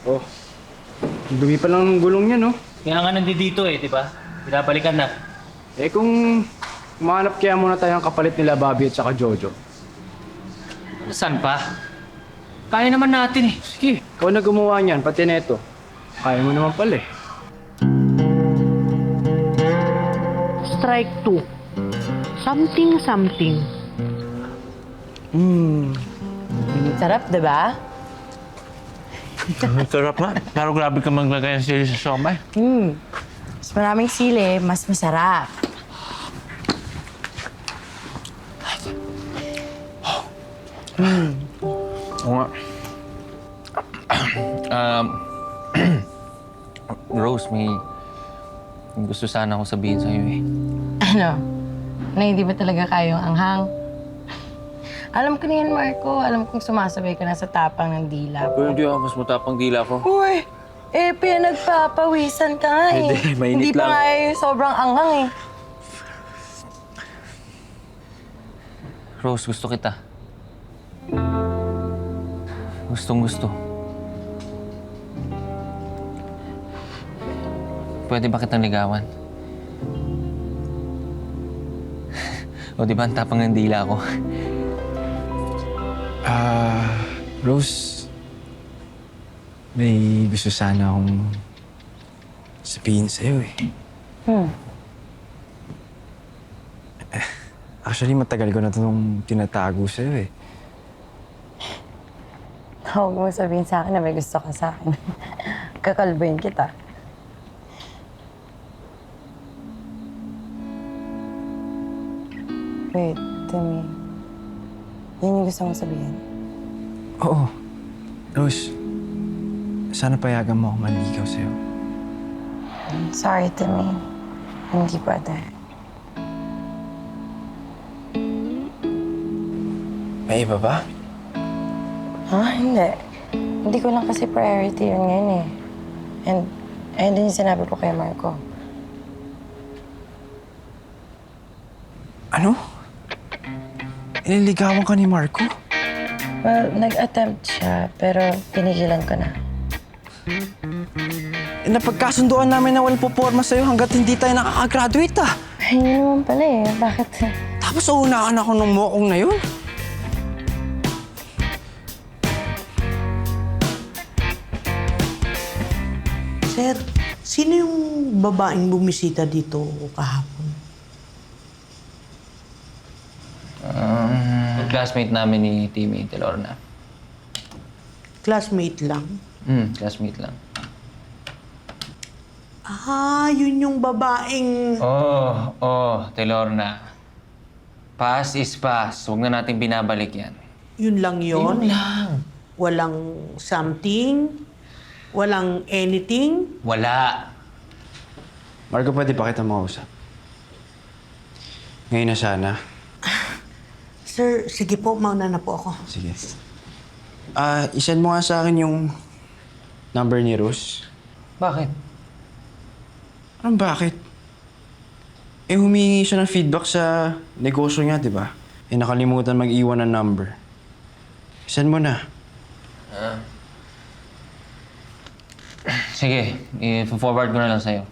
Oh, ang dumi pa lang ng gulong niya, no? Kaya nga nandito eh, di ba? Pinapalikan na. Eh kung umahanap kaya muna tayo ng kapalit nila Bobby at saka Jojo. Saan pa? Kaya naman natin eh. Sige, ikaw na gumawa niyan, pati neto. Kaya mo naman pala eh. Strike 2. Something. Sarap, di ba? Ang sarap nga. Pero grabe ka maglagay ng sili sa siomay. Mas maraming sili, mas masarap. Oo nga. Rose, may gusto sana akong sabihin sa'yo eh. Ano? Na hindi ba talaga kayong anghang? Alam ko na yan, Marco. Alam kong sumasabay ka na sa tapang ng dila Pero ko. hindi ako mas matapang dila ko. Uy! Pinagpapawisan ka nga eh. Hindi, mainit Hindi pa lang. nga yung sobrang anghang eh. Rose, gusto kita. Gustong-gusto. Pwede ba kitang ligawan? O di ba ang tapang ng dila ko? Rose, may gusto sana akong sabihin sa'yo eh. Actually, matagal ko na itong tinatago sa'yo eh. Huwag mo sabihin sa akin na may gusto ka sa akin. Kakalbuhin kita. Wait, Timmy. Yan yung gusto mong sabihin? Oo. Rose, sana payagan mo ako manligaw sa'yo. Sorry, Timmy. Hindi pwede. May iba ba? Hindi. Hindi ko lang kasi priority yun ngayon eh. And ayun din yung sinabi ko kay Marco. Ano? Iniligawan ka ni Marco? Well, nag-attempt siya, pero pinigilan ko na. Napagkasunduan namin na walang puporma sa'yo hanggat hindi tayo nakakagraduate ah. Ay, yun naman pala eh. Bakit? Tapos uunahan ako ng mokong na yun. Sir, sino yung babaeng bumisita dito kahapon? Classmate namin ni Timmy Telorna. Classmate lang? Classmate lang. Yun yung babaeng... Telorna. Pass is pass. Huwag na natin binabalik yan. Yun lang yun? Yun lang. Walang something? Walang anything? Wala. Marco, pwede pa kita makausap? Ngayon na sana. Sir, sige po, mauna na po ako. Sige. Isend mo nga sa akin yung number ni Rose. Bakit? Anong bakit? Humingi siya ng feedback sa negosyo niya, di ba? Nakalimutan mag-iwan ng number. Send mo na. Sige, i-forward ko na lang sa'yo.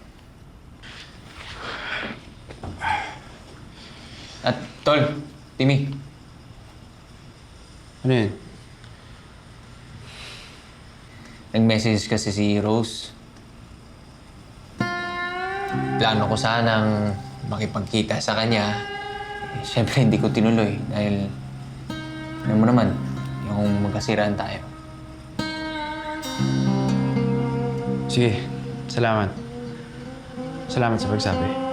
At, Tol, Timmy. Ano yun? Nag-message kasi si Rose. Plano ko sanang makipagkita sa kanya. Siyempre, hindi ko tinuloy dahil alam mo naman, yung magkasiraan tayo. Sige, salamat. Salamat sa pagsabi.